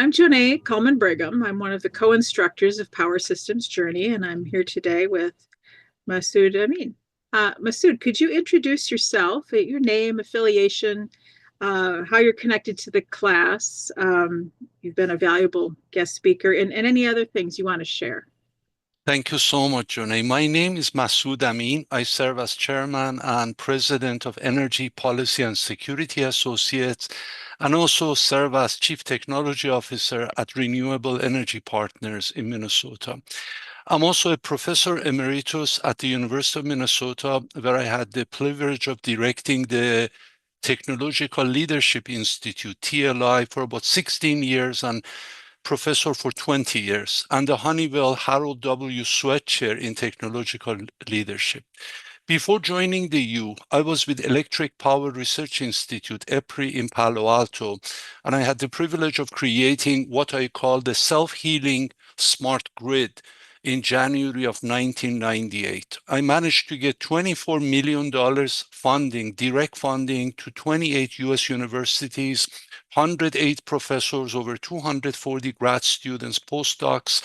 I'm Jonae Coleman Brigham. I'm one of the co-instructors of Power Systems Journey, and I'm here today with Massoud Amin. Massoud, could you introduce yourself, your name, affiliation, how you're connected to the class? You've been a valuable guest speaker, and any other things you want to share. Thank you so much, Jonae. My name is Massoud Amin. I serve as chairman and president of Energy Policy and Security Associates, and also serve as chief technology officer at Renewable Energy Partners in Minnesota. I'm also a professor emeritus at the University of Minnesota, where I had the privilege of directing the Technological Leadership Institute, TLI, for about 16 years, and professor for 20 years, and the Honeywell Harold W. Sweat Chair in Technological Leadership. Before joining the U, I was with Electric Power Research Institute, EPRI, in Palo Alto, and I had the privilege of creating what I call the self-healing smart grid in January of 1998. I managed to get $24 million funding, direct funding, to 28 US universities, 108 professors, over 240 grad students, postdocs,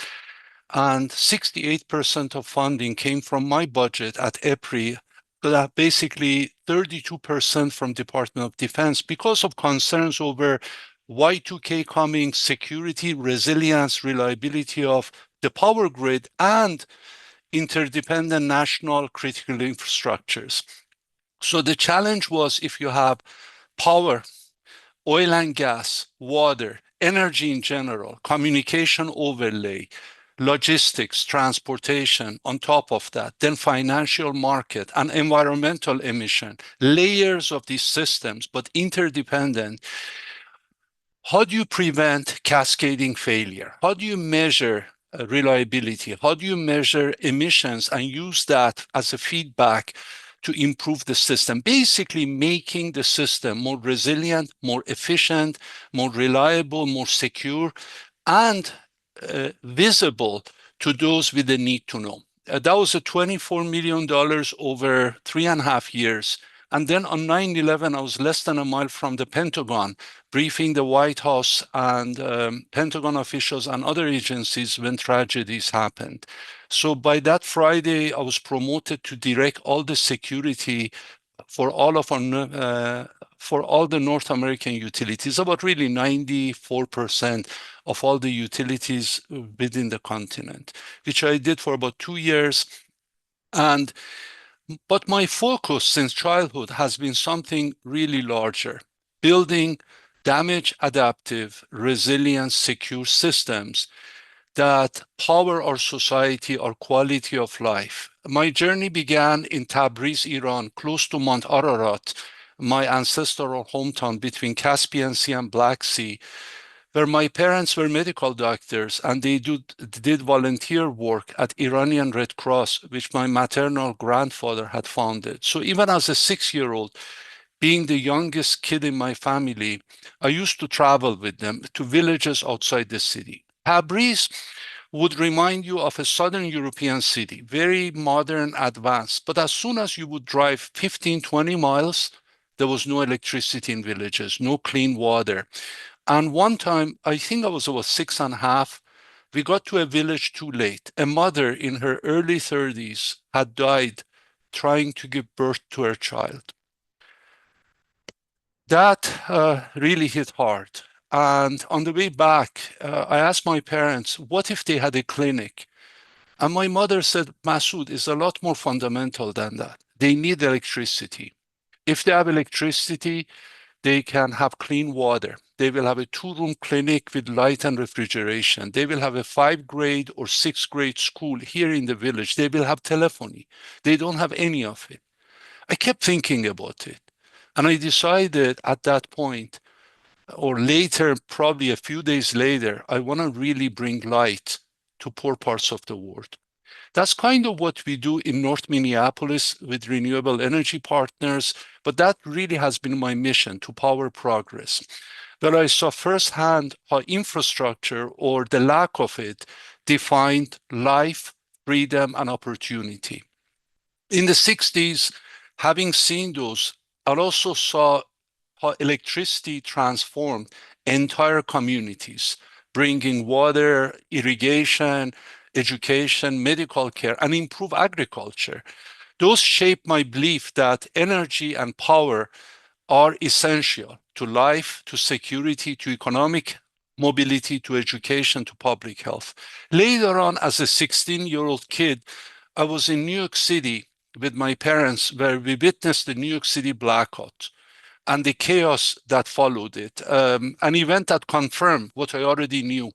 and 68% of funding came from my budget at EPRI. So that basically 32% from Department of Defense, because of concerns over Y2K coming, security, resilience, reliability of the power grid, and interdependent national critical infrastructures. So the challenge was, if you have power, oil and gas, water, energy in general, communication overlay, logistics, transportation on top of that, then financial market and environmental emission, layers of these systems, but interdependent. How do you prevent cascading failure? How do you measure reliability? How do you measure emissions and use that as a feedback to improve the system? Basically making the system more resilient, more efficient, more reliable, more secure, and visible to those with the need to know. That was a $24 million over 3.5 years. And then on 9/11, I was less than a mile from the Pentagon, briefing the White House and Pentagon officials and other agencies when tragedies happened. So by that Friday, I was promoted to direct all the security for all of our for all the North American utilities, about really 94% of all the utilities within the continent, which I did for about 2 years. But my focus since childhood has been something really larger: building damage adaptive, resilient, secure systems that power our society, our quality of life. My journey began in Tabriz, Iran, close to Mount Ararat, my ancestral hometown between Caspian Sea and Black Sea, where my parents were medical doctors and they did volunteer work at Iranian Red Cross, which my maternal grandfather had founded. So even as a 6-year-old, being the youngest kid in my family, I used to travel with them to villages outside the city. Tabriz would remind you of a Southern European city, very modern, advanced. But as soon as you would drive 15, 20 miles, there was no electricity in villages, no clean water. And one time, I think I was about 6.5, we got to a village too late. A mother in her early 30s had died trying to give birth to her child. That really hit hard. And on the way back, I asked my parents, what if they had a clinic? And my mother said, Massoud, it's a lot more fundamental than that. They need electricity. If they have electricity, they can have clean water. They will have a 2-room clinic with light and refrigeration. They will have a 5th-grade or 6th-grade school here in the village. They will have telephony. They don't have any of it. I kept thinking about it. And I decided at that point, or later, probably a few days later, I want to really bring light to poor parts of the world. That's kind of what we do in North Minneapolis with Renewable Energy Partners, but that really has been my mission, to power progress. But I saw firsthand how infrastructure, or the lack of it, defined life, freedom, and opportunity. In the 60s, having seen those, I also saw how electricity transformed entire communities, bringing water, irrigation, education, medical care, and improve agriculture. Those shape my belief that energy and power are essential to life, to security, to economic mobility, to education, to public health. Later on, as a 16-year-old kid, I was in New York City with my parents, where we witnessed the New York City blackout and the chaos that followed it. An event that confirmed what I already knew.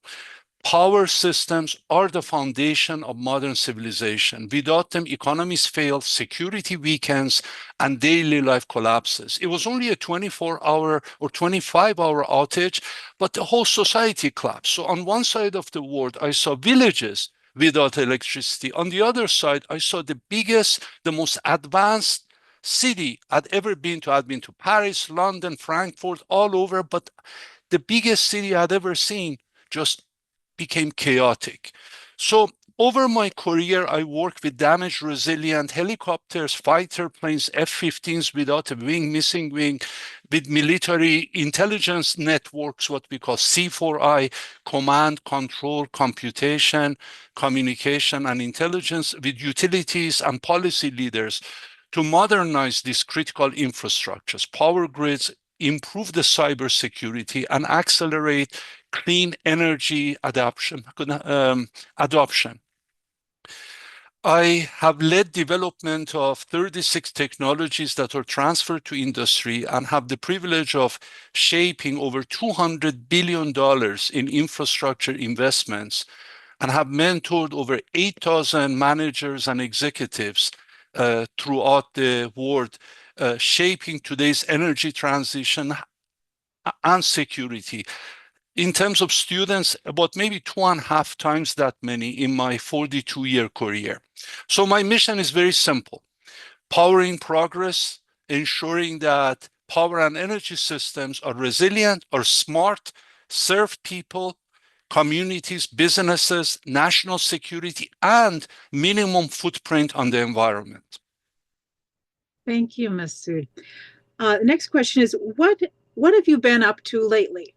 Power systems are the foundation of modern civilization. Without them, economies fail, security weakens, and daily life collapses. It was only a 24-hour or 25-hour outage, but the whole society collapsed. So on one side of the world, I saw villages without electricity. On the other side, I saw the biggest, the most advanced city I'd ever been to. I'd been to Paris, London, Frankfurt, all over, but the biggest city I'd ever seen just became chaotic. So over my career, I worked with damage resilient helicopters, fighter planes, F-15s without a wing, missing wing, with military intelligence networks, what we call C4I, command, control, computation, communication, and intelligence, with utilities and policy leaders to modernize these critical infrastructures, power grids, improve the cybersecurity, and accelerate clean energy adoption. I have led development of 36 technologies that are transferred to industry and have the privilege of shaping over $200 billion in infrastructure investments and have mentored over 8,000 managers and executives throughout the world, shaping today's energy transition and security. In terms of students, about maybe 2.5 times that many in my 42-year career. So my mission is very simple: powering progress, ensuring that power and energy systems are resilient, are smart, serve people, communities, businesses, national security, and minimum footprint on the environment. Thank you, Massoud. The next question is, what have you been up to lately?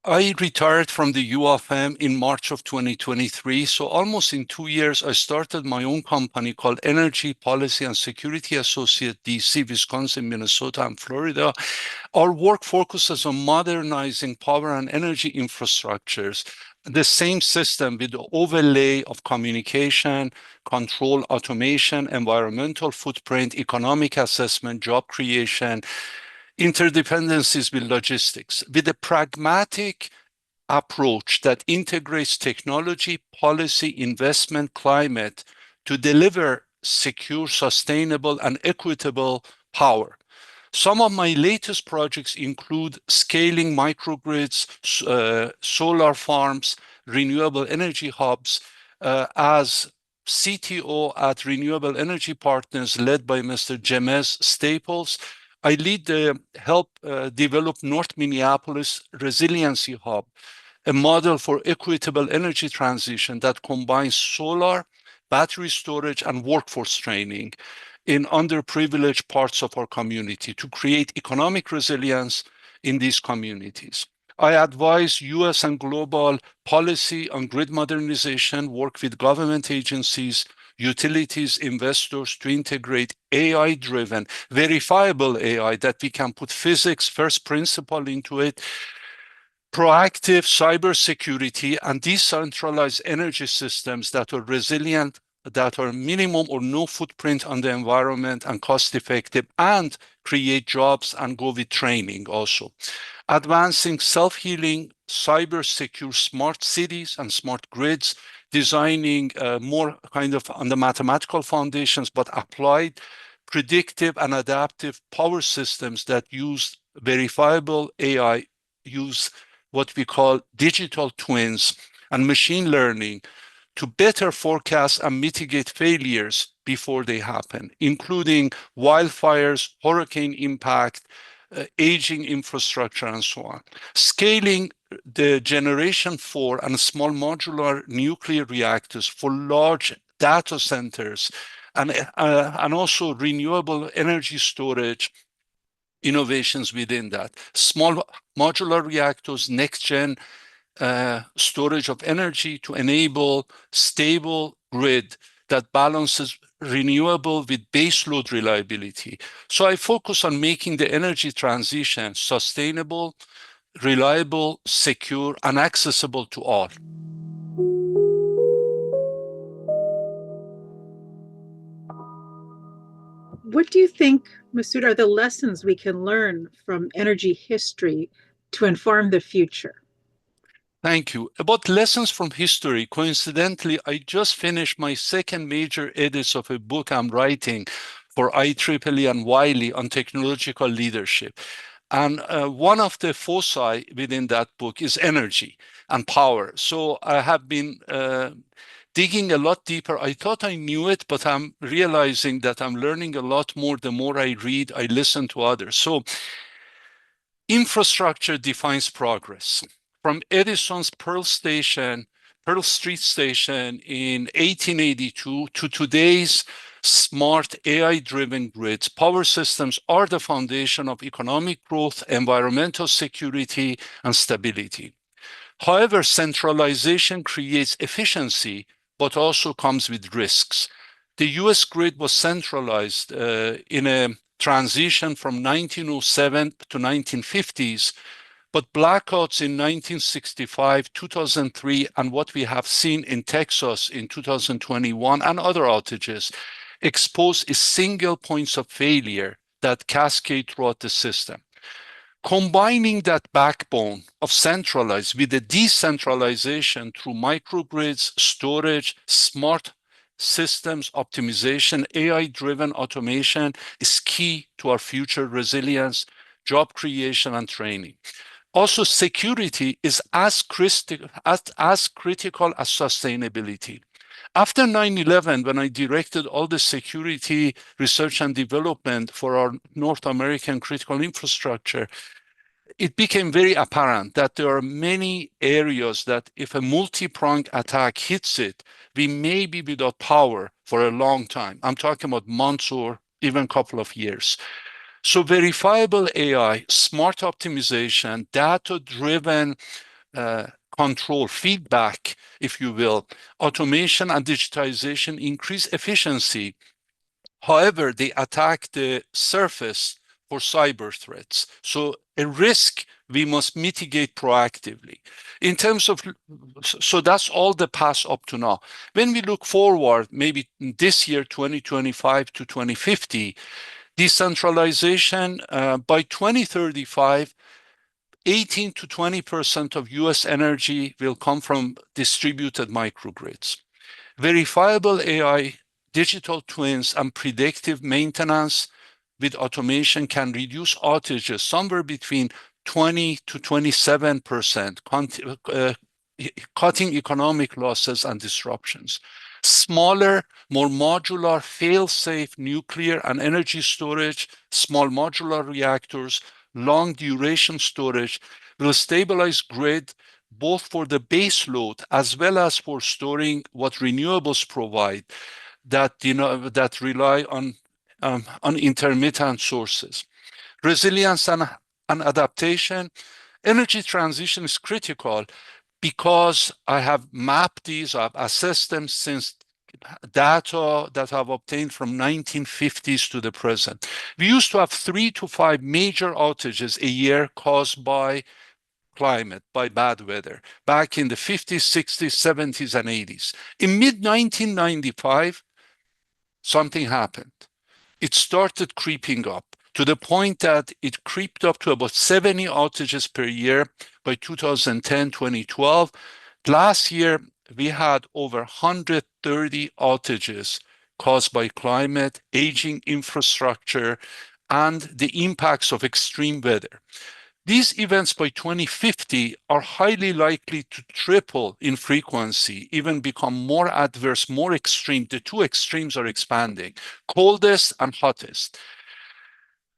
I retired from the U of M in March of 2023. So almost in 2 years, I started my own company called Energy Policy and Security Associate, DC, Wisconsin, Minnesota, and Florida. Our work focuses on modernizing power and energy infrastructures, the same system with the overlay of communication, control, automation, environmental footprint, economic assessment, job creation, interdependencies with logistics, with a pragmatic approach that integrates technology, policy, investment, climate to deliver secure, sustainable, and equitable power. Some of my latest projects include scaling microgrids, solar farms, renewable energy hubs. As CTO at Renewable Energy Partners, led by Mr. Jemez Staples, I lead the help develop North Minneapolis Resiliency Hub, a model for equitable energy transition that combines solar, battery storage, and workforce training in underprivileged parts of our community to create economic resilience in these communities. I advise US and global policy on grid modernization, work with government agencies, utilities, investors to integrate AI-driven, verifiable AI that we can put physics first principle into it, proactive cybersecurity, and decentralized energy systems that are resilient, that are minimum or no footprint on the environment and cost effective, and create jobs and go with training also. Advancing self-healing, cyber-secure smart cities and smart grids, designing more kind of on the mathematical foundations, but applied predictive and adaptive power systems that use verifiable AI, use what we call digital twins and machine learning to better forecast and mitigate failures before they happen, including wildfires, hurricane impact, aging infrastructure, and so on. Scaling the Generation 4 and small modular nuclear reactors for large data centers and also renewable energy storage innovations within that. Small modular reactors, next gen storage of energy to enable stable grid that balances renewable with baseload reliability. So I focus on making the energy transition sustainable, reliable, secure, and accessible to all. What do you think, Massoud, are the lessons we can learn from energy history to inform the future? Thank you. About lessons from history, coincidentally, I just finished my second major edit of a book I'm writing for IEEE and Wiley on technological leadership. And one of the foci within that book is energy and power. So I have been digging a lot deeper. I thought I knew it, but I'm realizing that I'm learning a lot more the more I read, I listen to others. So infrastructure defines progress. From Edison's Pearl Street Station in 1882 to today's smart AI-driven grids, power systems are the foundation of economic growth, environmental security, and stability. However, centralization creates efficiency, but also comes with risks. The US grid was centralized in a transition from 1907 to 1950s, but blackouts in 1965, 2003, and what we have seen in Texas in 2021 and other outages expose a single points of failure that cascade throughout the system. Combining that backbone of centralized with the decentralization through microgrids, storage, smart systems optimization, AI-driven automation is key to our future resilience, job creation, and training. Also, security is as critical as sustainability. After 9/11, when I directed all the security research and development for our North American critical infrastructure, it became very apparent that there are many areas that if a multi-pronged attack hits it, we may be without power for a long time. I'm talking about months or even a couple of years. So verifiable AI, smart optimization, data-driven control, feedback, if you will, automation and digitization increase efficiency. However, they attack the surface for cyber threats. So a risk we must mitigate proactively. In terms of, so that's all the past up to now. When we look forward, maybe this year, 2025 to 2050, decentralization by 2035, 18 to 20% of US energy will come from distributed microgrids. Verifiable AI, digital twins, and predictive maintenance with automation can reduce outages somewhere between 20 to 27%, cutting economic losses and disruptions. Smaller, more modular, fail-safe nuclear and energy storage, small modular reactors, long duration storage will stabilize grid both for the base load as well as for storing what renewables provide that that rely on intermittent sources. Resilience and adaptation. Energy transition is critical because I have mapped these, I've assessed them since data that I've obtained from 1950s to the present. We used to have 3 to 5 major outages a year caused by climate, by bad weather, back in the 50s, 60s, 70s, and 80s. In mid-1995, something happened. It started creeping up to the point that it creeped up to about 70 outages per year by 2010, 2012. Last year, we had over 130 outages caused by climate, aging infrastructure, and the impacts of extreme weather. These events by 2050 are highly likely to triple in frequency, even become more adverse, more extreme. The two extremes are expanding, coldest and hottest,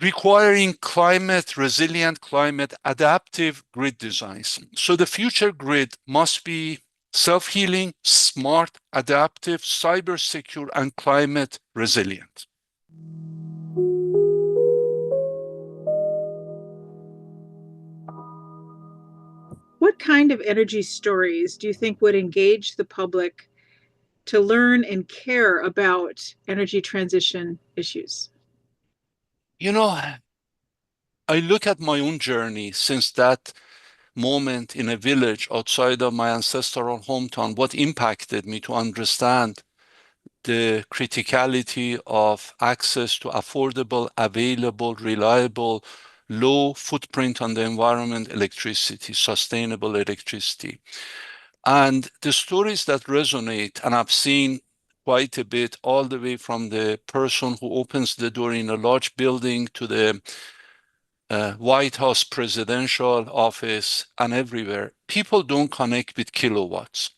requiring climate resilient, climate adaptive grid designs. So the future grid must be self-healing, smart, adaptive, cyber secure, and climate resilient. What kind of energy stories do you think would engage the public to learn and care about energy transition issues? You know, I look at my own journey since that moment in a village outside of my ancestral hometown, what impacted me to understand the criticality of access to affordable, available, reliable, low footprint on the environment electricity, sustainable electricity. And the stories that resonate, and I've seen quite a bit, all the way from the person who opens the door in a large building to the White House presidential office and everywhere. People don't connect with kilowatts.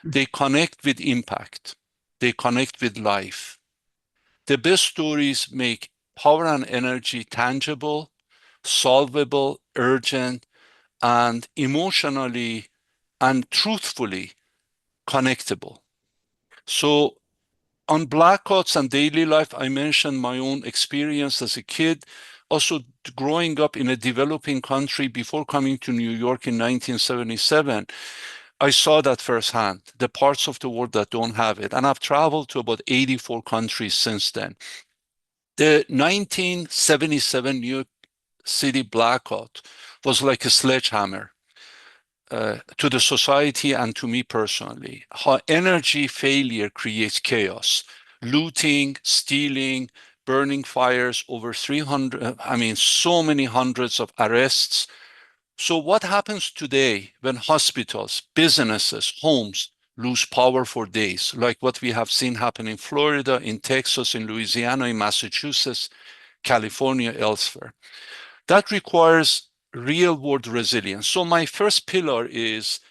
They connect with impact. They connect with life. The best stories make power and energy tangible, solvable, urgent, and emotionally and truthfully connectable. So on blackouts and daily life, I mentioned my own experience as a kid. Also, growing up in a developing country before coming to New York in 1977, I saw that firsthand, the parts of the world that don't have it. And I've traveled to about 84 countries since then. The 1977 New York City blackout was like a sledgehammer to the society and to me personally. How energy failure creates chaos, looting, stealing, burning fires, over 300, so many hundreds of arrests. So, what happens today when hospitals, businesses, homes lose power for days, like what we have seen happen in Florida, in Texas, in Louisiana, in Massachusetts, California, elsewhere? That requires real world resilience. So, my first pillar is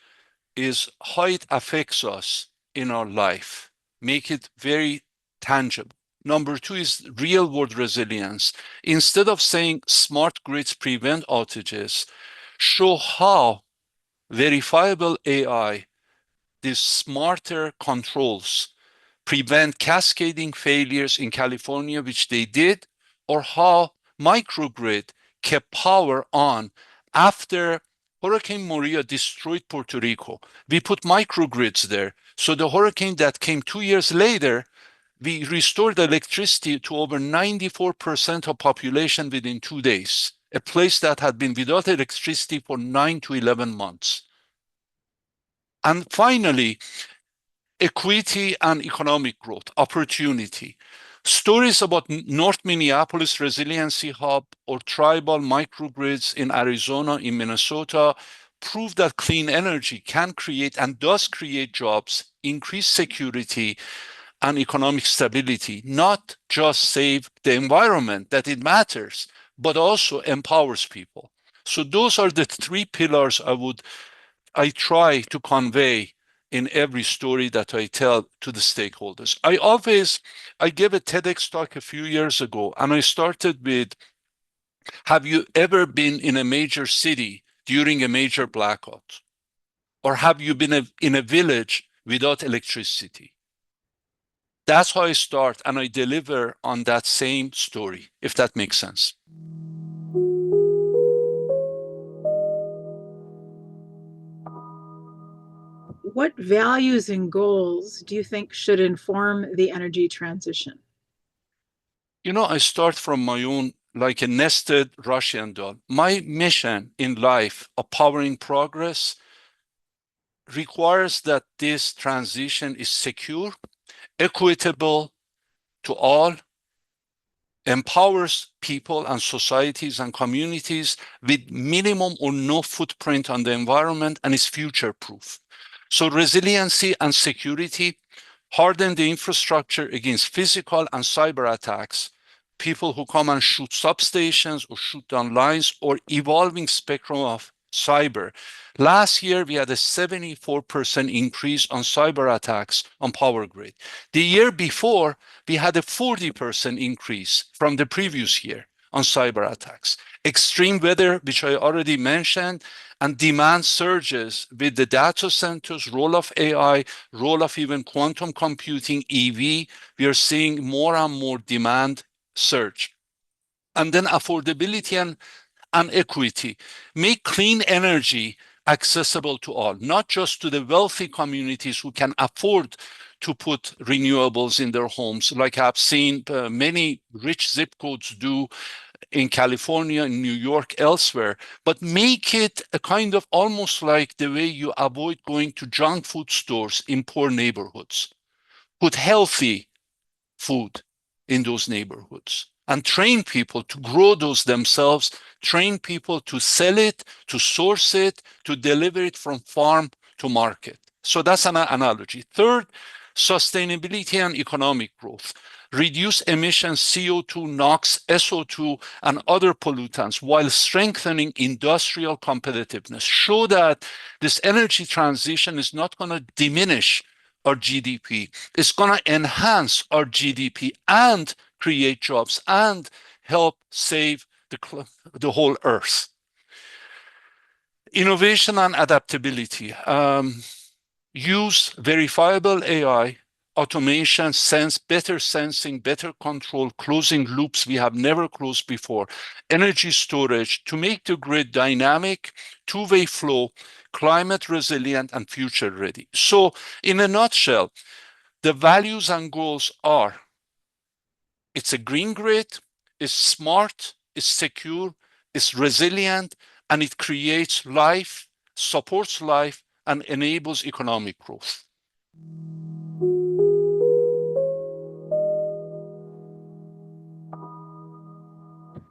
how it affects us in our life, make it very tangible. Number two is real world resilience. Instead of saying smart grids prevent outages, show how verifiable AI, these smarter controls, prevent cascading failures in California, which they did, or how microgrid kept power on after Hurricane Maria destroyed Puerto Rico. We put microgrids there. So the hurricane that came 2 years later, we restored electricity to over 94% of population within 2 days, a place that had been without electricity for 9 to 11 months. And finally, equity and economic growth, opportunity. Stories about North Minneapolis Resiliency Hub or tribal microgrids in Arizona, in Minnesota, prove that clean energy can create and does create jobs, increase security and economic stability, not just save the environment, that it matters, but also empowers people. So those are the three pillars I try to convey in every story that I tell to the stakeholders. I gave a TEDx talk a few years ago, and I started with, have you ever been in a major city during a major blackout? Or have you been in a village without electricity? That's how I start, and I deliver on that same story, if that makes sense. What values and goals do you think should inform the energy transition? I start from my own, like a nested Russian doll. My mission in life of powering progress requires that this transition is secure, equitable to all, empowers people and societies and communities with minimum or no footprint on the environment, and is future proof. So resiliency and security harden the infrastructure against physical and cyber attacks, people who come and shoot substations or shoot down lines, or evolving spectrum of cyber. Last year, we had a 74% increase on cyber attacks on power grid. The year before, we had a 40% increase from the previous year on cyber attacks. Extreme weather, which I already mentioned, and demand surges with the data centers, role of AI, role of even quantum computing, EV. We are seeing more and more demand surge. And then affordability and equity. Make clean energy accessible to all, not just to the wealthy communities who can afford to put renewables in their homes, like I've seen many rich zip codes do in California, in New York, elsewhere, but make it a kind of almost like the way you avoid going to junk food stores in poor neighborhoods. Put healthy food in those neighborhoods and train people to grow those themselves, train people to sell it, to source it, to deliver it from farm to market. So that's an analogy. Third, sustainability and economic growth. Reduce emissions, CO2, NOx, SO2, and other pollutants while strengthening industrial competitiveness. Show that this energy transition is not going to diminish our GDP. It's going to enhance our GDP and create jobs and help save the whole earth. Innovation and adaptability. Use verifiable AI, automation, better sensing, better control, closing loops we have never closed before, energy storage to make the grid dynamic, two-way flow, climate resilient, and future ready. So in a nutshell, the values and goals are: it's a green grid, it's smart, it's secure, it's resilient, and it creates life, supports life, and enables economic growth.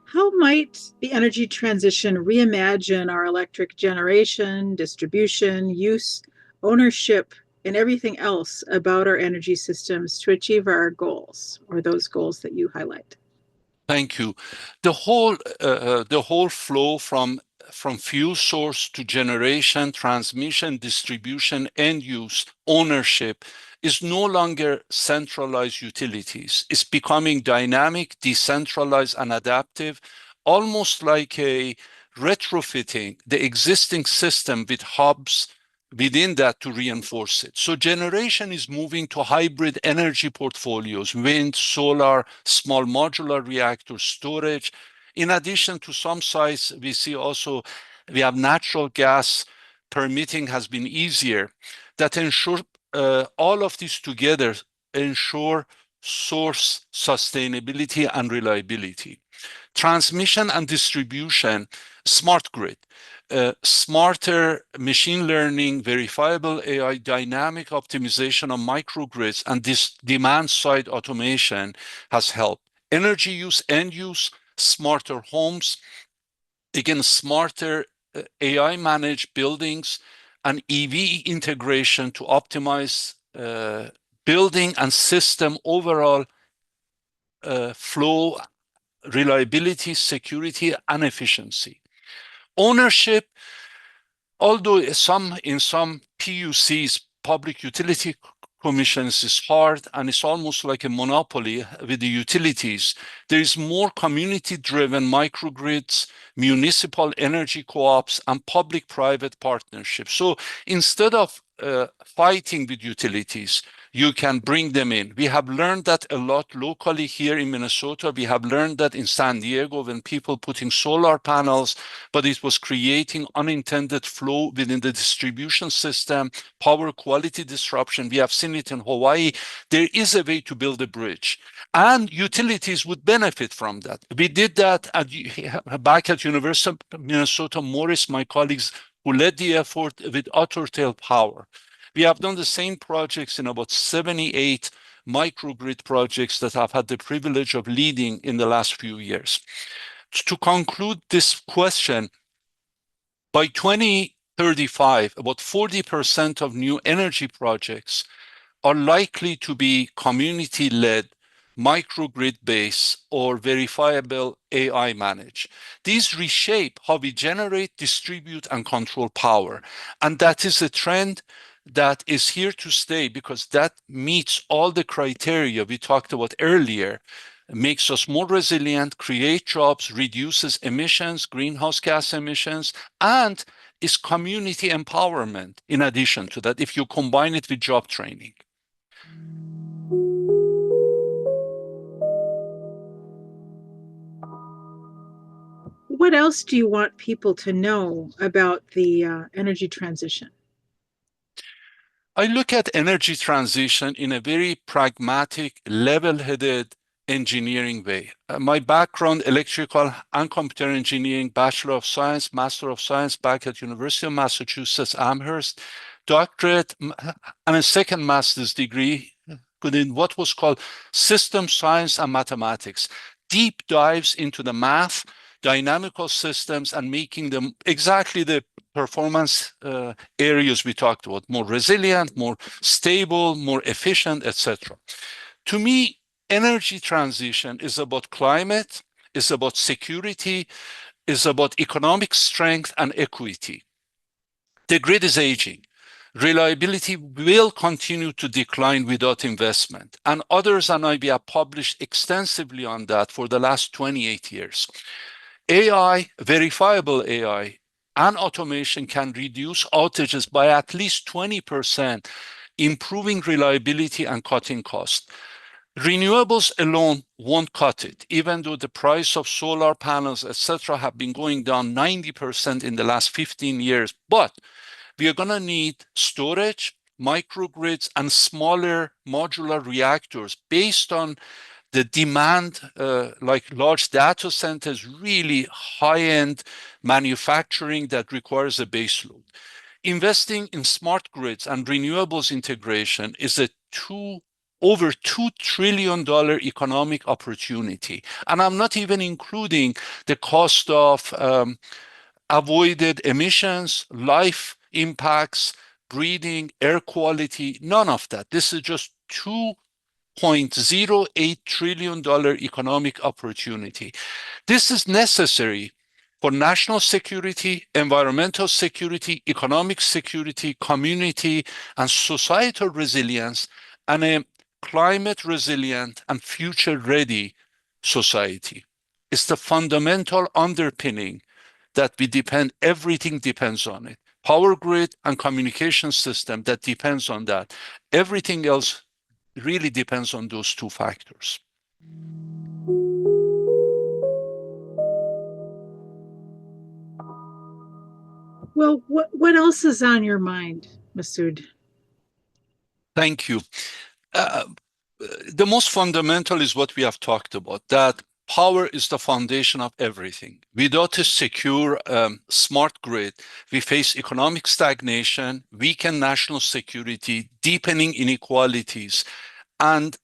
How might the energy transition reimagine our electric generation, distribution, use, ownership, and everything else about our energy systems to achieve our goals, or those goals that you highlight? Thank you. The whole flow from fuel source to generation, transmission, distribution, end use, ownership is no longer centralized utilities. It's becoming dynamic, decentralized, and adaptive, almost like a retrofitting the existing system with hubs within that to reinforce it. So generation is moving to hybrid energy portfolios: wind, solar, small modular reactor storage. In addition to some sites, we have natural gas permitting has been easier, that ensure all of these together ensure source sustainability and reliability. Transmission and distribution, smart grid, smarter machine learning, verifiable AI, dynamic optimization of microgrids, and this demand-side automation has helped. Energy use, end use, smarter homes, again, smarter AI-managed buildings, and EV integration to optimize building and system overall flow, reliability, security, and efficiency. Ownership, although in some PUCs, public utility commissions, is hard and it's almost like a monopoly with the utilities, there is more community-driven microgrids, municipal energy co-ops, and public-private partnerships. So instead of fighting with utilities, you can bring them in. We have learned that a lot locally here in Minnesota. We have learned that in San Diego when people putting solar panels, but it was creating unintended flow within the distribution system, power quality disruption. We have seen it in Hawaii. There is a way to build a bridge, and utilities would benefit from that. We did that back at University of Minnesota. Morris, my colleagues who led the effort with Otter Tail Power. We have done the same projects in about 78 microgrid projects that I've had the privilege of leading in the last few years. To conclude this question, by 2035, about 40% of new energy projects are likely to be community-led, microgrid-based, or verifiable AI managed. These reshape how we generate, distribute, and control power. And that is a trend that is here to stay because that meets all the criteria we talked about earlier, makes us more resilient, create jobs, reduces emissions, greenhouse gas emissions, and is community empowerment in addition to that, if you combine it with job training. what else do you want people to know about the energy transition? I look at energy transition in a very pragmatic, level-headed engineering way. My background, electrical and computer engineering, Bachelor of Science, Master of Science back at University of Massachusetts, Amherst, doctorate, and a second master's degree in what was called system science and mathematics. Deep dives into the math, dynamical systems, and making them exactly the performance areas we talked about, more resilient, more stable, more efficient, etc. To me, energy transition is about climate, is about security, is about economic strength and equity. The grid is aging. Reliability will continue to decline without investment. And others and I have published extensively on that for the last 28 years. AI, verifiable AI, and automation can reduce outages by at least 20%, improving reliability and cutting costs. Renewables alone won't cut it, even though the price of solar panels, etc., have been going down 90% in the last 15 years. But we are going to need storage, microgrids, and smaller modular reactors based on the demand, like large data centers, really high-end manufacturing that requires a baseload. Investing in smart grids and renewables integration is a over $2 trillion economic opportunity. And I'm not even including the cost of avoided emissions, life impacts, breathing, air quality, none of that. This is just $2.08 trillion economic opportunity. This is necessary for national security, environmental security, economic security, community, and societal resilience, and a climate resilient and future ready society. It's the fundamental underpinning that everything depends on it. Power grid and communication system that depends on that. Everything else really depends on those two factors. Well, what else is on your mind, Massoud? Thank you. Uh, the most fundamental is what we have talked about, that power is the foundation of everything. Without a secure, smart grid, we face economic stagnation, weakened national security, deepening inequalities. And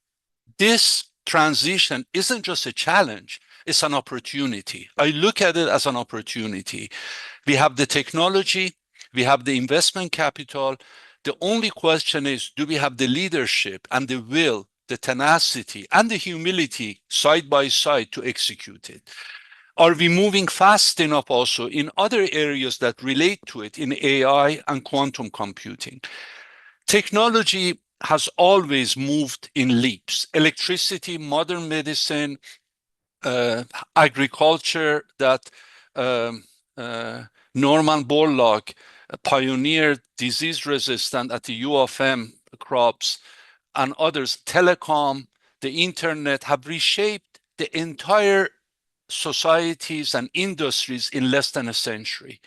this transition isn't just a challenge, it's an opportunity. I look at it as an opportunity. We have the technology, we have the investment capital. The only question is, do we have the leadership and the will, the tenacity, and the humility side by side to execute it? Are we moving fast enough also in other areas that relate to it, in AI and quantum computing? Technology has always moved in leaps. Electricity, modern medicine, agriculture that Norman Borlaug pioneered, disease resistant at the U of M crops, and others, telecom, the internet, have reshaped the entire societies and industries in less than a century.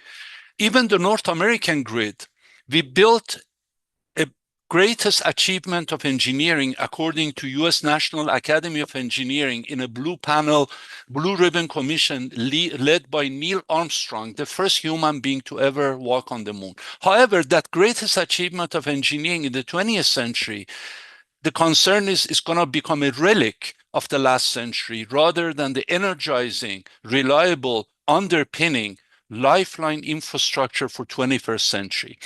Even the North American grid, we built a greatest achievement of engineering according to US National Academy of Engineering in a blue ribbon commission led by Neil Armstrong, the first human being to ever walk on the moon. However, that greatest achievement of engineering in the 20th century, the concern is going to become a relic of the last century rather than the energizing, reliable, underpinning, lifeline infrastructure for 21st century.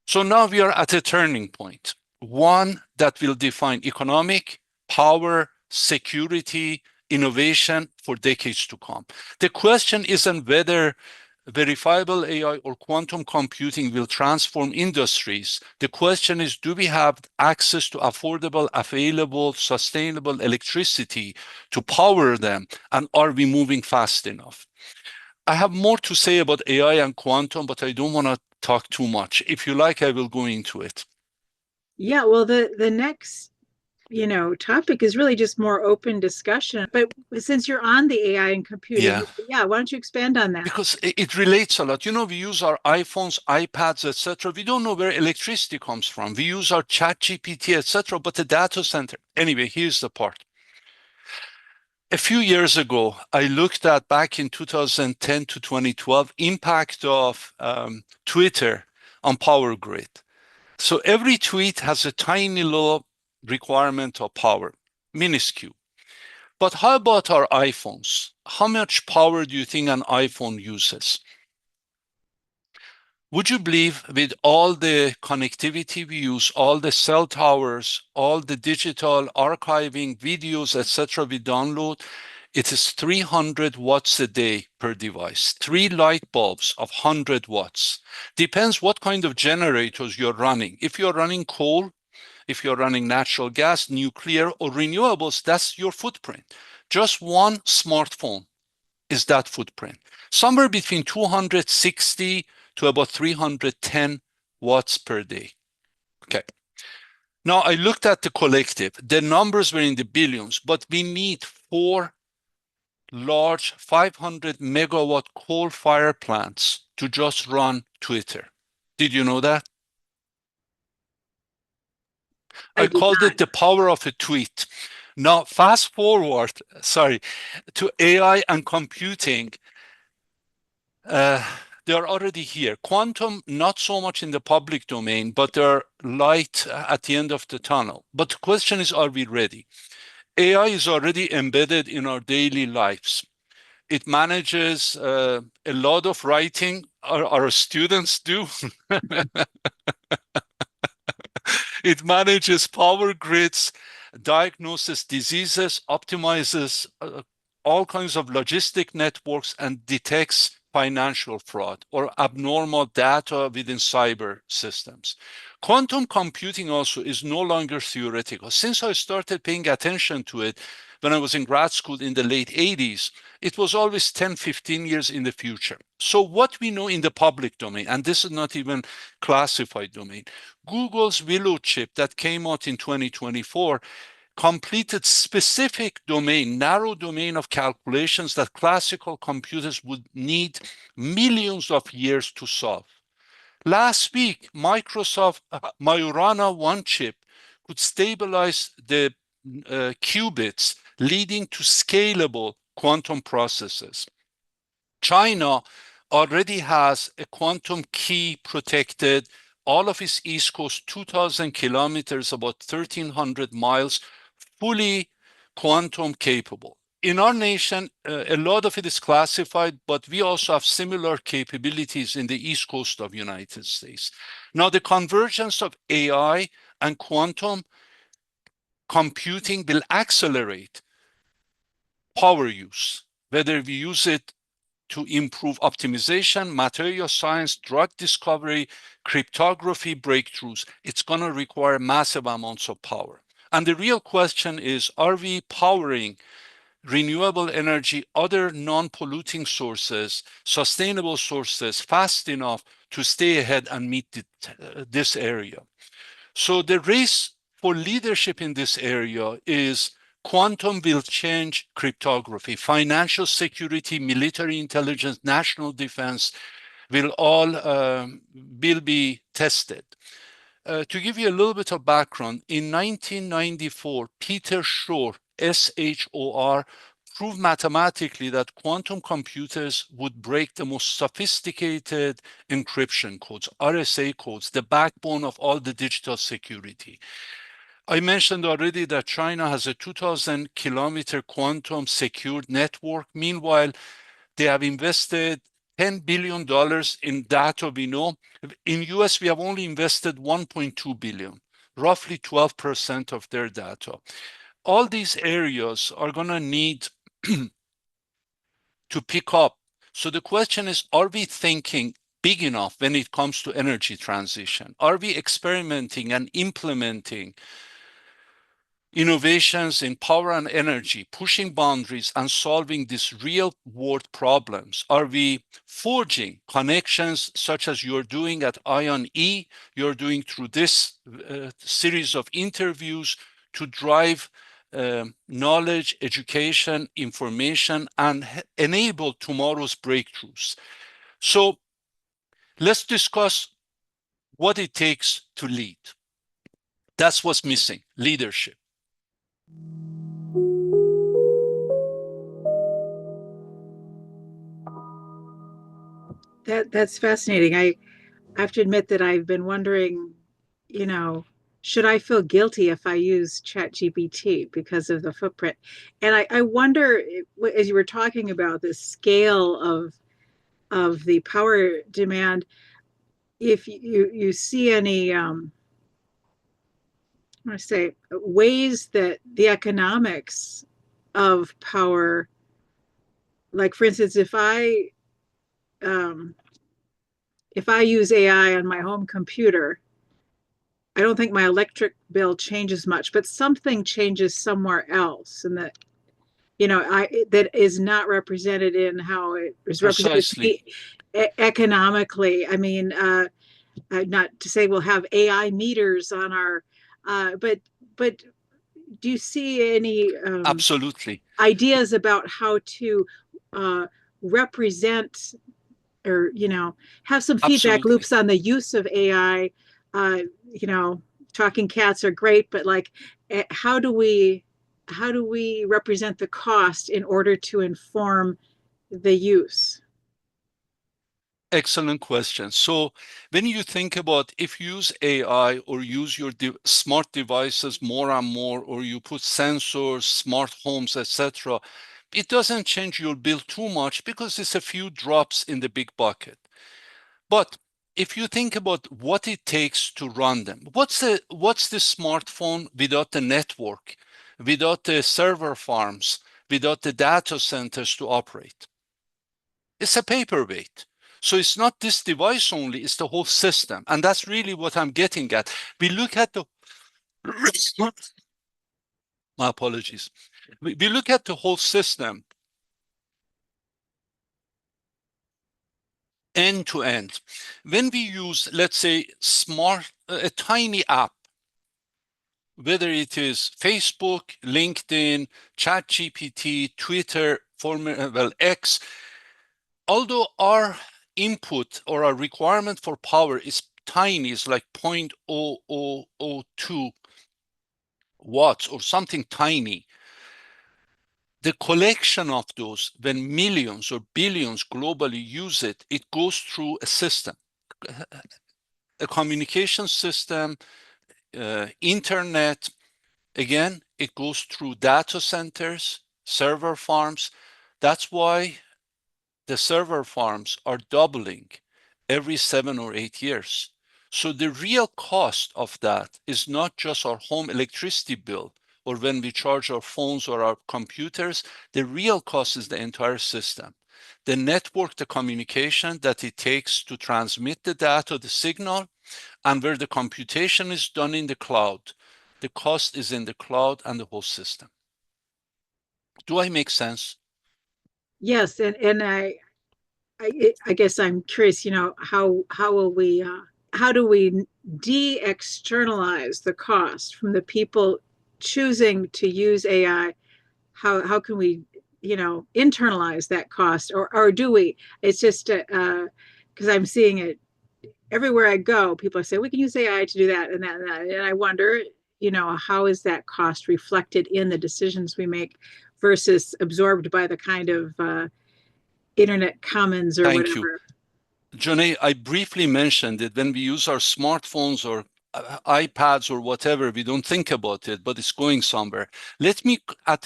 So now we are at a turning point, one that will define economic, power, security, innovation for decades to come. The question isn't whether verifiable AI or quantum computing will transform industries. The question is, do we have access to affordable, available, sustainable electricity to power them? And are we moving fast enough? I have more to say about AI and quantum, but I don't want to talk too much. If you like, I will go into it. Yeah, well, the next topic is really just more open discussion. But since you're on the AI and computing, Yeah, yeah, why don't you expand on that? because it relates a lot. We use our iPhones, iPads, etc. We don't know where electricity comes from. We use our chat GPT, etc. But the data center. Anyway, here's the part. A few years ago, I looked at back in 2010 to 2012 impact of Twitter on power grid. So every tweet has a tiny little requirement of power, minuscule. But how about our iPhones? How much power do you think an iPhone uses? Would you believe with all the connectivity we use, all the cell towers, all the digital archiving videos, etc. we download, it is 300 watts a day per device. 3 light bulbs of 100 watts. Depends what kind of generators you're running. If you're running coal, if you're running natural gas, nuclear, or renewables, that's your footprint. Just one smartphone is that footprint. Somewhere between 260 to about 310 watts per day. Okay. Now I looked at the collective. The numbers were in the billions, but we need 4 large 500 megawatt coal fire plants to just run Twitter. Did you know that? I I did called not. it the power of a tweet. Now, fast forward, sorry, to AI and computing. Uh, they're already here. Quantum, not so much in the public domain, but they're light at the end of the tunnel. But the question is, are we ready? AI is already embedded in our daily lives. It manages a lot of writing our students do. It manages power grids, diagnoses diseases, optimizes all kinds of logistic networks, and detects financial fraud or abnormal data within cyber systems. Quantum computing also is no longer theoretical. Since I started paying attention to it when I was in grad school in the late 80s, it was always 10, 15 years in the future. So what we know in the public domain, and this is not even classified domain, Google's Willow chip that came out in 2024 completed specific domain, narrow domain of calculations that classical computers would need millions of years to solve. Last week, Microsoft Majorana 1 chip could stabilize the qubits, leading to scalable quantum processes. China already has a quantum key protected, all of its east coast, 2,000 kilometers, about 1,300 miles, fully quantum capable. In our nation, a lot of it is classified, but we also have similar capabilities in the east coast of United States. Now, the convergence of AI and quantum computing will accelerate power use, whether we use it to improve optimization, material science, drug discovery, cryptography breakthroughs. It's going to require massive amounts of power. And the real question is, are we powering renewable energy, other non-polluting sources, sustainable sources fast enough to stay ahead and meet this area? So the race for leadership in this area is quantum will change cryptography, financial security, military intelligence, national defense will all will be tested. To give you a little bit of background, in 1994, Peter Shor, SHOR, proved mathematically that quantum computers would break the most sophisticated encryption codes, RSA codes, the backbone of all the digital security. I mentioned already that China has a 2,000 kilometer quantum secured network. Meanwhile, they have invested $10 billion in data we know. In US, we have only invested 1.2 billion, roughly 12% of their data. All these areas are going to need to pick up. So the question is, are we thinking big enough when it comes to energy transition? Are we experimenting and implementing innovations in power and energy, pushing boundaries and solving these real world problems? Are we forging connections such as you're doing at ION E, you're doing through this series of interviews to drive knowledge, education, information, and enable tomorrow's breakthroughs. So let's discuss what it takes to lead. That's what's missing, leadership. That's fascinating. I have to admit that I've been wondering, should I feel guilty if I use ChatGPT because of the footprint? And I wonder, as you were talking about the scale of the power demand, if you see any, I want to say, ways that the economics of power, like for instance, um, if I use AI on my home computer, I don't think my electric bill changes much, but something changes somewhere else, and that is not represented in how it is represented to Precisely. me economically. I mean, not to say we'll have AI meters on our, but do you see any Absolutely. ideas about how to uh, represent or have some feedback Absolutely. loops on the use of AI? Uh, you know, talking cats are great, but like, how do we represent the cost in order to inform the use? Excellent question. So when you think about if you use AI or use your smart devices more and more, or you put sensors, smart homes, etc., it doesn't change your bill too much because it's a few drops in the big bucket. But if you think about what it takes to run them, what's the smartphone without the network, without the server farms, without the data centers to operate? It's a paperweight. So it's not this device only, it's the whole system. And that's really what I'm getting at. We look at the, my apologies. We look at the whole system end to end. When we use, let's say, a tiny app, whether it is Facebook, LinkedIn, ChatGPT, Twitter, X, although our input or our requirement for power is tiny, it's like 0.0002 watts or something tiny, the collection of those, when millions or billions globally use it, it goes through a system, a communication system, internet. Again, it goes through data centers, server farms. That's why the server farms are doubling every 7 or 8 years. So the real cost of that is not just our home electricity bill or when we charge our phones or our computers. The real cost is the entire system. The network, the communication that it takes to transmit the data, the signal, and where the computation is done in the cloud. The cost is in the cloud and the whole system. Do I make sense? Yes, and I guess I'm curious, how will we how do we de-externalize the cost from the people choosing to use AI? How can we, internalize that cost, or do we? It's just because I'm seeing it everywhere I go. People say we can use AI to do that and that and that, and I wonder, how is that cost reflected in the decisions we make versus absorbed by the kind of internet commons or Thank you. whatever. Johnny, I briefly mentioned it when we use our smartphones or iPads or whatever, we don't think about it, but it's going somewhere. Let me,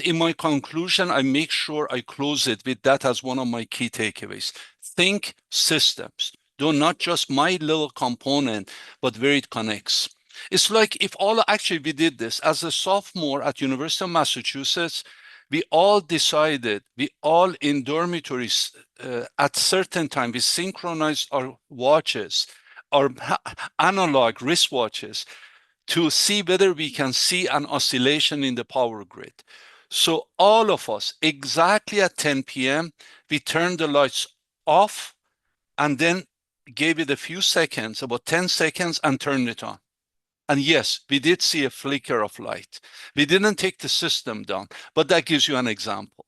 in my conclusion, I make sure I close it with that as one of my key takeaways. Think systems. Do not just my little component, but where it connects. It's like if actually we did this as a sophomore at University of Massachusetts, we all decided, we all in dormitories at certain time, we synchronized our watches, our analog wristwatches, to see whether we can see an oscillation in the power grid. So all of us, exactly at 10 p.m., we turned the lights off and then gave it a few seconds, about 10 seconds, and turned it on. And yes, we did see a flicker of light. We didn't take the system down, but that gives you an example.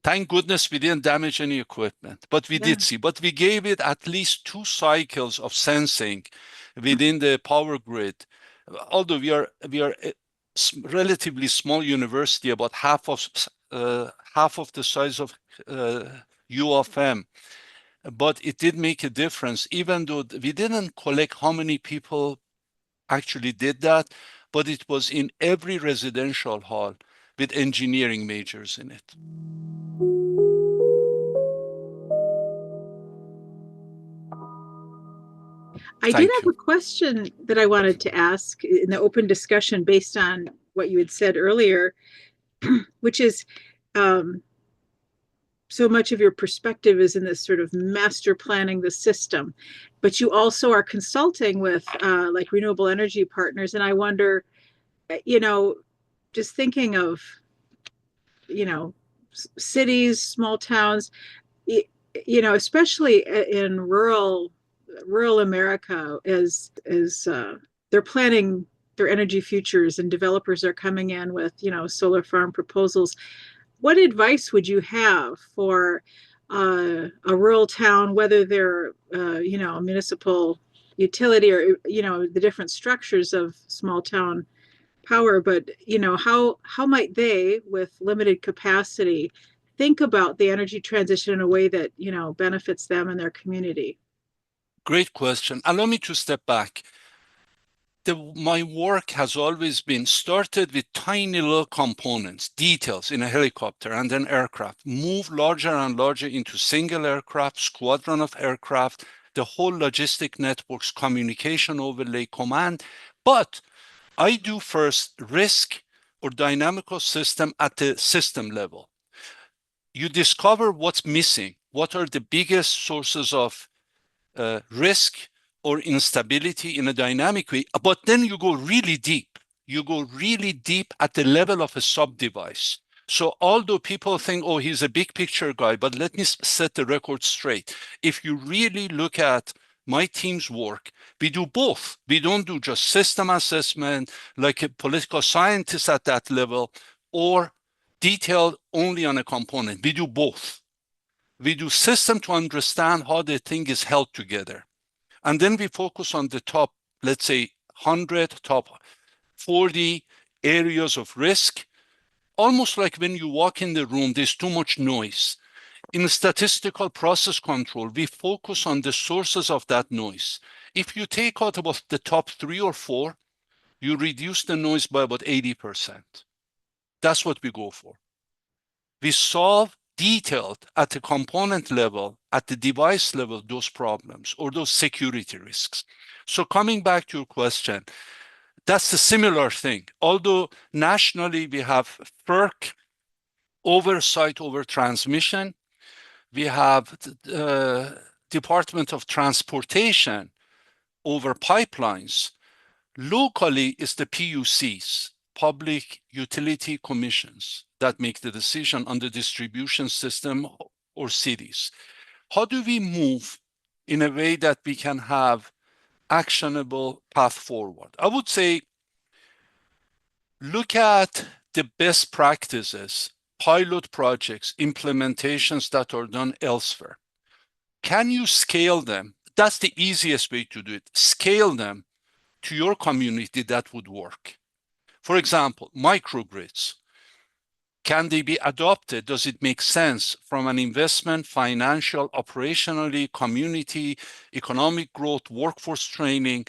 Thank goodness we didn't damage any equipment, but we Yeah. did see. But we gave it at least 2 cycles of sensing within the power grid. Although we are a relatively small university, about half of the size of U of M, but it did make a difference. Even though we didn't collect how many people actually did that, but it was in every residential hall with engineering majors in it. I did Thank have you. a question that I wanted to ask in the open discussion based on what you had said earlier, which is um, so much of your perspective is in this sort of master planning the system, but you also are consulting with like renewable energy partners. And I wonder, you know, just thinking of, you know, cities, small towns, especially in rural America, as they're planning their energy futures and developers are coming in with solar farm proposals. What advice would you have for a rural town, whether they're a municipal utility or the different structures of small town power, but how might they, with limited capacity, think about the energy transition in a way that benefits them and their community? Great question. Allow me to step back. My work has always been started with tiny little components, details in a helicopter and an aircraft, move larger and larger into single aircraft, squadron of aircraft, the whole logistic networks, communication overlay, command. But I do first risk or dynamical system at the system level. You discover what's missing. What are the biggest sources of risk or instability in a dynamic way, but then you go really deep. You go really deep at the level of a sub-device. So although people think, oh, he's a big picture guy, but let me set the record straight. If you really look at my team's work, we do both. We don't do just system assessment like a political scientist at that level or detailed only on a component. We do both. We do system to understand how the thing is held together. And then we focus on the top, let's say 100, top 40 areas of risk. Almost like when you walk in the room, there's too much noise. In statistical process control, we focus on the sources of that noise. If you take out about the top 3 or 4, you reduce the noise by about 80%. That's what we go for. We solve detailed at the component level, at the device level, those problems or those security risks. So coming back to your question, that's a similar thing. Although nationally we have FERC oversight over transmission, we have Department of Transportation over pipelines. Locally, it's the PUCs, Public Utility Commissions, that make the decision on the distribution system or cities. How do we move in a way that we can have actionable path forward? I would say look at the best practices, pilot projects, implementations that are done elsewhere. Can you scale them? That's the easiest way to do it. Scale them to your community that would work. For example, microgrids. Can they be adopted? Does it make sense from an investment, financial, operationally, community, economic growth, workforce training?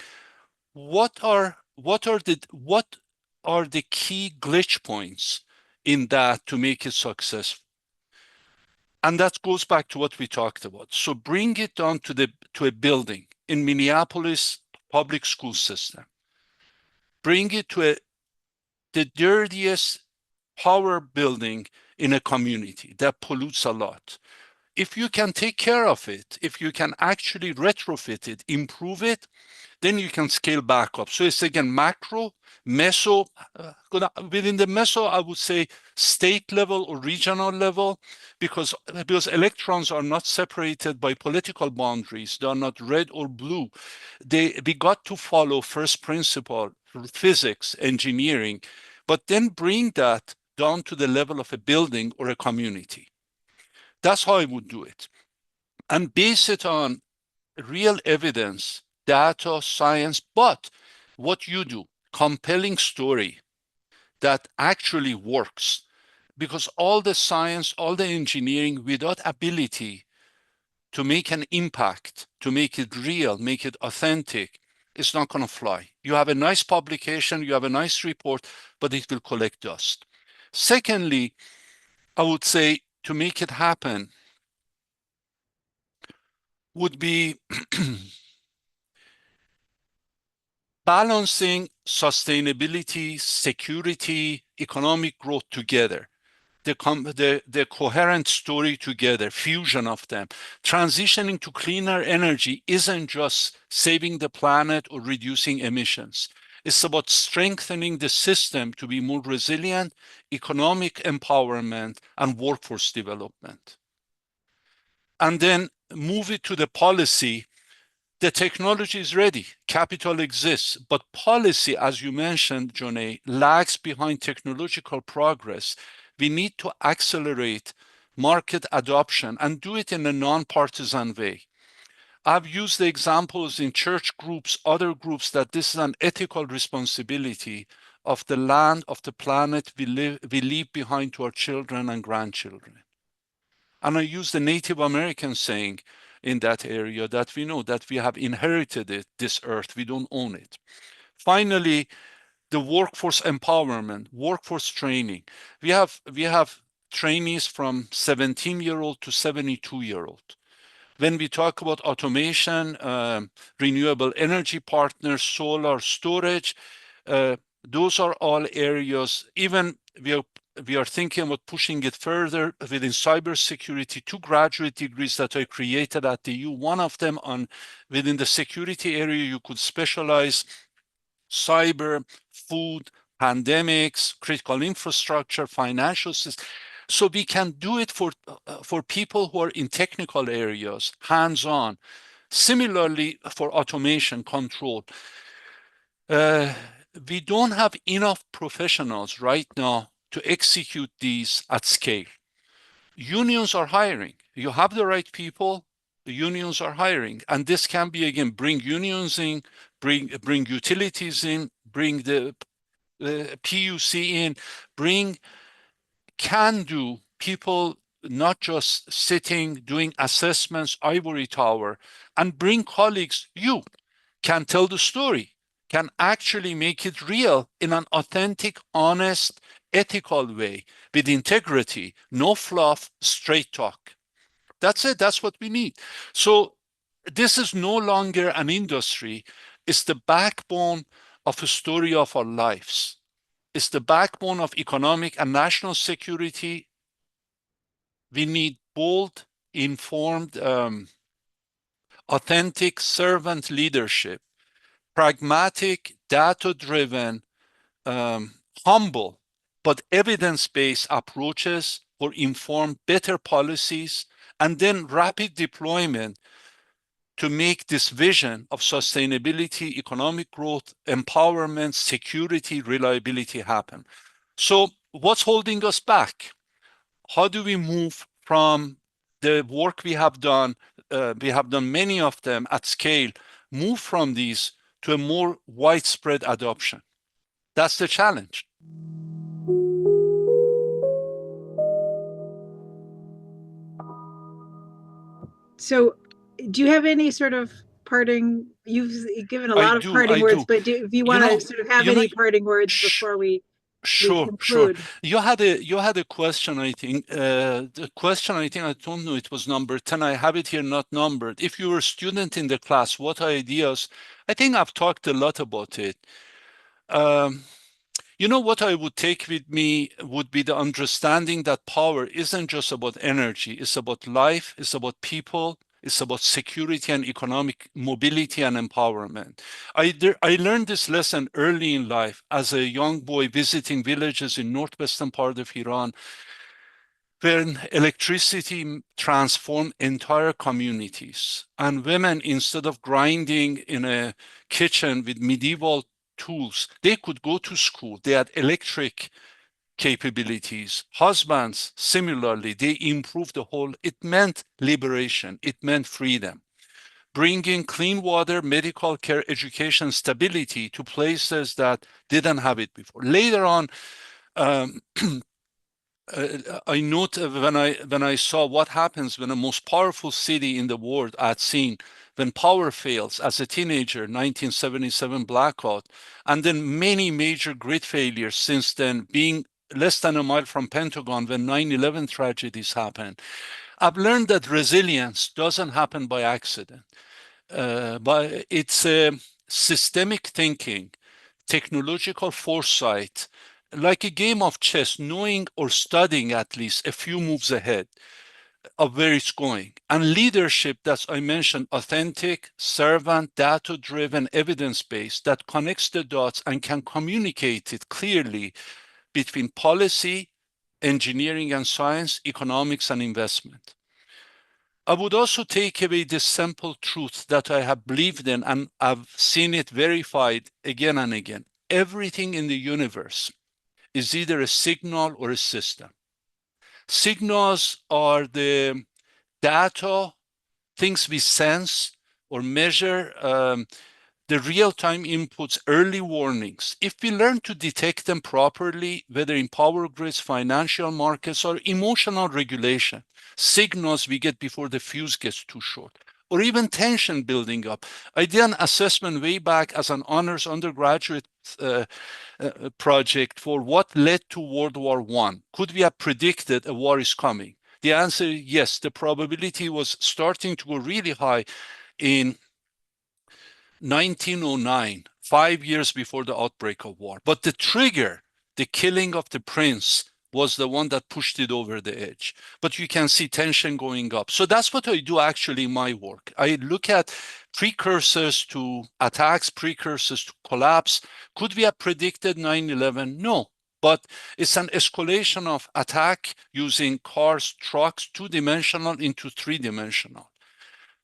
What are the key glitch points in that to make it successful? And that goes back to what we talked about. So bring it down to a building in Minneapolis public school system. Bring it to the dirtiest power building in a community that pollutes a lot. If you can take care of it, if you can actually retrofit it, improve it, Then you can scale back up. So it's again macro, meso. Within the meso, I would say state level or regional level, because electrons are not separated by political boundaries. They are not red or blue. We got to follow first principle, physics, engineering, but then bring that down to the level of a building or a community. That's how I would do it. And base it on real evidence, data, science, but what you do, compelling story that actually works. Because all the science, all the engineering without ability to make an impact, to make it real, make it authentic, it's not going to fly. You have a nice publication, you have a nice report, but it will collect dust. Secondly, I would say to make it happen would be balancing sustainability, security, economic growth together. The coherent story together, fusion of them. Transitioning to cleaner energy isn't just saving the planet or reducing emissions. It's about strengthening the system to be more resilient, economic empowerment, and workforce development. And then move it to the policy. The technology is ready, capital exists, but policy, as you mentioned, Johnny, lags behind technological progress. We need to accelerate market adoption and do it in a non-partisan way. I've used the examples in church groups, other groups, that this is an ethical responsibility of the land, of the planet we leave behind to our children and grandchildren. And I use the Native American saying in that area that we know that we have inherited it, this earth, we don't own it. Finally, the workforce empowerment, workforce training. We have trainees from 17-year-old to 72-year-old. When we talk about automation, renewable energy partners, solar storage, those are all areas. Even we are thinking about pushing it further within cybersecurity, 2 graduate degrees that I created at the U. One of them on within the security area, you could specialize cyber, food, pandemics, critical infrastructure, financial systems. So we can do it for people who are in technical areas, hands-on. Similarly, for automation control. We don't have enough professionals right now to execute these at scale. Unions are hiring. You have the right people, the unions are hiring. And this can be, again, bring unions in, bring utilities in, bring the PUC in, bring can-do people, not just sitting, doing assessments, ivory tower, and bring colleagues. You can tell the story, can actually make it real in an authentic, honest, ethical way with integrity, no fluff, straight talk. That's it. That's what we need. So this is no longer an industry. It's the backbone of a story of our lives. It's the backbone of economic and national security. We need bold, informed, authentic servant leadership, pragmatic, data-driven, humble, but evidence-based approaches for informed, better policies, and then rapid deployment to make this vision of sustainability, economic growth, empowerment, security, reliability happen. So what's holding us back? How do we move from the work we have done many of them at scale, move from these to a more widespread adoption? That's the challenge. So, do you have any sort of parting? You've given a lot of parting I words, do. but if you You want to know, sort of have you know, any parting words sh before we Sure, sure. conclude? You had a question, I think. The question, I think, I don't know, it was number 10. I have it here, not numbered. If you were a student in the class, what ideas? I think I've talked a lot about it. Um, you know, what I would take with me would be the understanding that power isn't just about energy. It's about life. It's about people. It's about security and economic mobility and empowerment. I learned this lesson early in life as a young boy visiting villages in northwestern part of Iran, when electricity transformed entire communities. And women, instead of grinding in a kitchen with medieval tools, they could go to school. They had electric capabilities. Husbands, similarly, they improved the whole. It meant liberation. It meant freedom. Bringing clean water, medical care, education, stability to places that didn't have it before. Later on, um, I note when I saw what happens when the most powerful city in the world at seen when power fails as a teenager, 1977 blackout, and then many major grid failures since then, being less than a mile from Pentagon when 9/11 tragedies happen. I've learned that resilience doesn't happen by accident, but it's systemic thinking, technological foresight, like a game of chess, knowing or studying at least a few moves ahead of where it's going. And leadership, that I mentioned, authentic, servant, data-driven, evidence-based, that connects the dots and can communicate it clearly between policy, engineering and science, economics and investment. I would also take away this simple truth that I have believed in and I've seen it verified again and again. Everything in the universe is either a signal or a system. Signals are the data, things we sense or measure, the real-time inputs, early warnings. If we learn to detect them properly, whether in power grids, financial markets, or emotional regulation, signals we get before the fuse gets too short, or even tension building up. I did an assessment way back as an honors undergraduate project for what led to World War I. Could we have predicted a war is coming? The answer is yes. The probability was starting to go really high in 1909, 5 years before the outbreak of war. But the trigger, the killing of the prince, was the one that pushed it over the edge. But you can see tension going up. So that's what I do actually in my work. I look at precursors to attacks, precursors to collapse. Could we have predicted 9/11? No. But it's an escalation of attack using cars, trucks, two-dimensional into three-dimensional.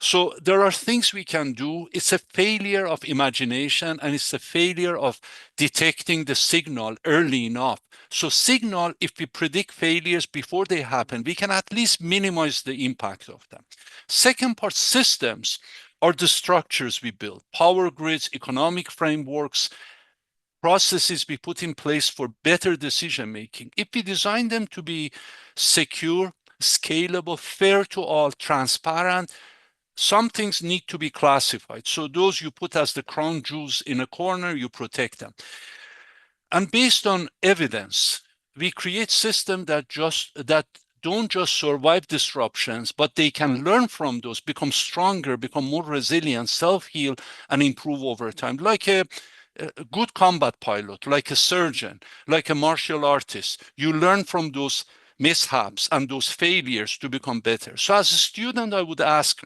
So there are things we can do. It's a failure of imagination and it's a failure of detecting the signal early enough. So signal, if we predict failures before they happen, we can at least minimize the impact of them. Second part, systems are the structures we build, power grids, economic frameworks, processes we put in place for better decision making. If we design them to be secure, scalable, fair to all, transparent, some things need to be classified. So those you put as the crown jewels in a corner, you protect them. And based on evidence, we create systems that don't just survive disruptions, but they can learn from those, become stronger, become more resilient, self-heal, and improve over time. Like a good combat pilot, like a surgeon, like a martial artist. You learn from those mishaps and those failures to become better. So as a student, I would ask,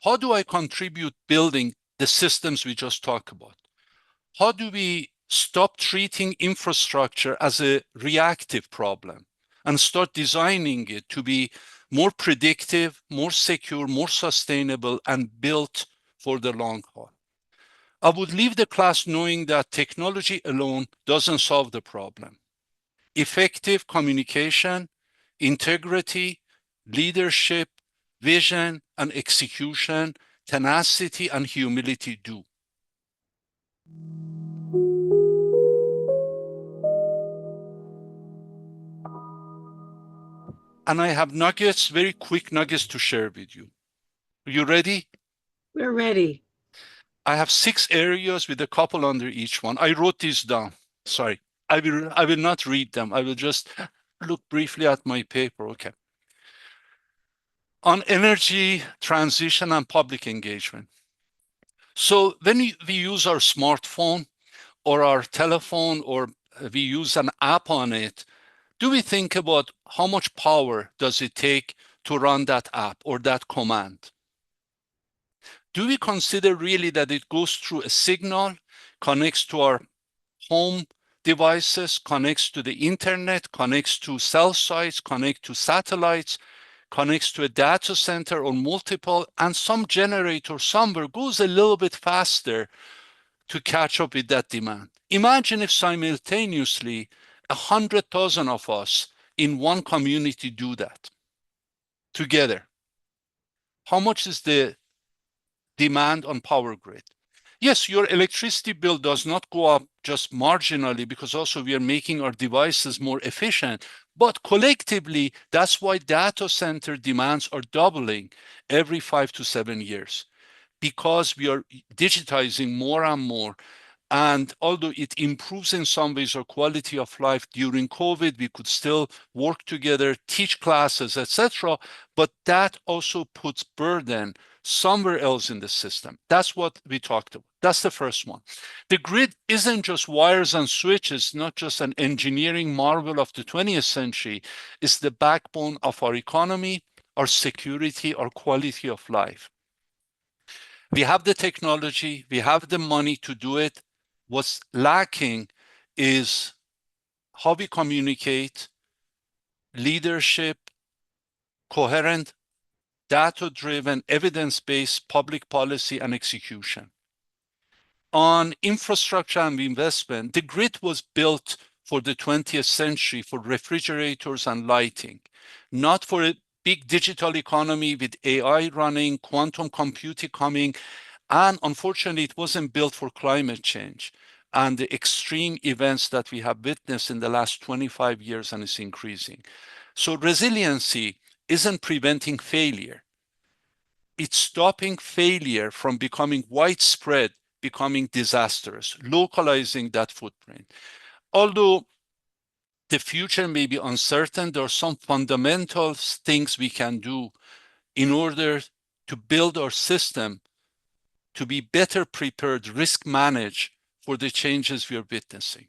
how do I contribute building the systems we just talked about? How do we stop treating infrastructure as a reactive problem and start designing it to be more predictive, more secure, more sustainable, and built for the long haul? I would leave the class knowing that technology alone doesn't solve the problem. Effective communication, integrity, leadership, vision and execution, tenacity and humility do. And I have nuggets, very quick nuggets to share with you. Are you ready? We're ready. I have 6 areas with a couple under each one. I wrote these down. Sorry. I will not read them. I will just look briefly at my paper. Okay. On energy transition and public engagement. So when we use our smartphone or our telephone or we use an app on it, do we think about how much power does it take to run that app or that command? Do we consider really that it goes through a signal, connects to our home devices, connects to the internet, connects to cell sites, connects to satellites, connects to a data center or multiple, and some generator somewhere goes a little bit faster to catch up with that demand? Imagine if simultaneously 100,000 of us in one community do that together. How much is the demand on power grid? Yes, your electricity bill does not go up just marginally because also we are making our devices more efficient, but collectively, that's why data center demands are doubling every 5 to 7 years, because we are digitizing more and more. And although it improves in some ways our quality of life during COVID, we could still work together, teach classes, etc. But that also puts burden somewhere else in the system. That's what we talked about. That's the first one. The grid isn't just wires and switches, not just an engineering marvel of the 20th century. It's the backbone of our economy, our security, our quality of life. We have the technology, we have the money to do it. What's lacking is how we communicate, leadership, coherent, data-driven, evidence-based public policy and execution. On infrastructure and investment, the grid was built for the 20th century for refrigerators and lighting, not for a big digital economy with AI running, quantum computing coming. And unfortunately, it wasn't built for climate change and the extreme events that we have witnessed in the last 25 years, and it's increasing. So resiliency isn't preventing failure. It's stopping failure from becoming widespread, becoming disastrous, localizing that footprint. Although the future may be uncertain, there are some fundamental things we can do in order to build our system to be better prepared, risk manage for the changes we are witnessing.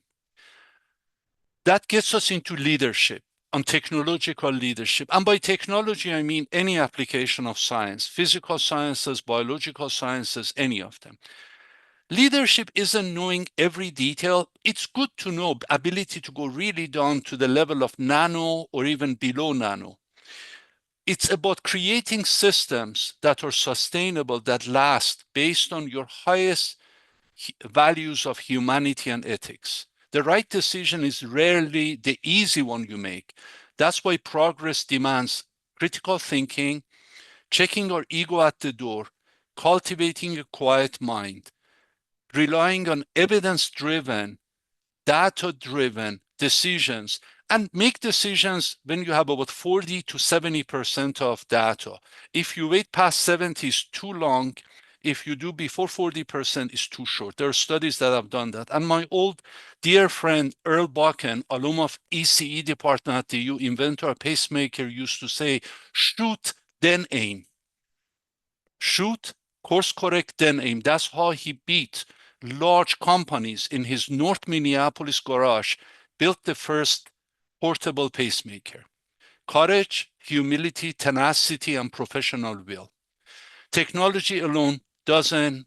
That gets us into leadership, on technological leadership. And by technology, I mean any application of science, physical sciences, biological sciences, any of them. Leadership isn't knowing every detail. It's good to know ability to go really down to the level of nano or even below nano. It's about creating systems that are sustainable, that last based on your highest values of humanity and ethics. The right decision is rarely the easy one you make. That's why progress demands critical thinking, checking our ego at the door, cultivating a quiet mind, relying on evidence-driven, data-driven decisions, and make decisions when you have about 40 to 70% of data. If you wait past 70, it's too long. If you do before 40%, it's too short. There are studies that have done that. And my old dear friend Earl Buchan, alum of ECE department at the U, inventor of pacemaker, used to say, shoot, then aim. Shoot, course correct, then aim. That's how he beat large companies in his North Minneapolis garage, built the first portable pacemaker. Courage, humility, tenacity, and professional will. Technology alone doesn't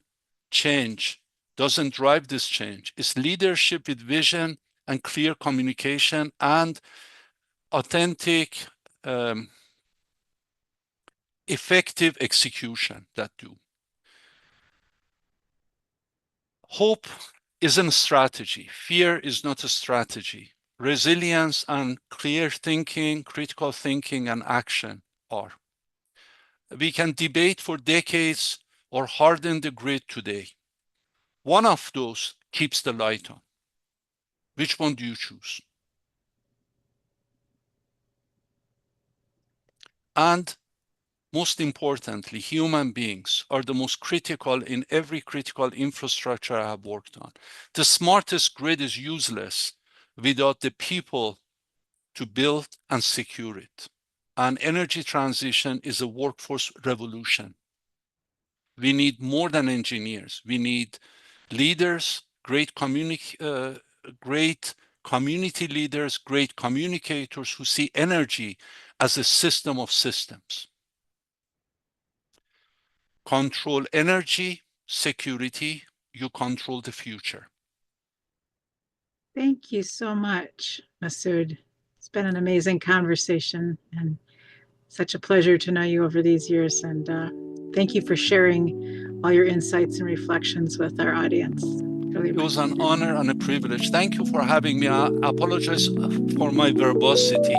change, doesn't drive this change. It's leadership with vision and clear communication and authentic, effective execution that do. Hope isn't a strategy. Fear is not a strategy. Resilience and clear thinking, critical thinking, and action are. We can debate for decades or harden the grid today. One of those keeps the light on. Which one do you choose? And most importantly, human beings are the most critical in every critical infrastructure I have worked on. The smartest grid is useless without the people to build and secure it. And energy transition is a workforce revolution. We need more than engineers. We need leaders, great community leaders, great communicators who see energy as a system of systems. Control energy, security, you control the future. Thank you so much, Massoud. It's been an amazing conversation and such a pleasure to know you over these years. And thank you for sharing all your insights and reflections with our audience. Really It was an appreciate it. honor and a privilege. Thank you for having me. I apologize for my verbosity.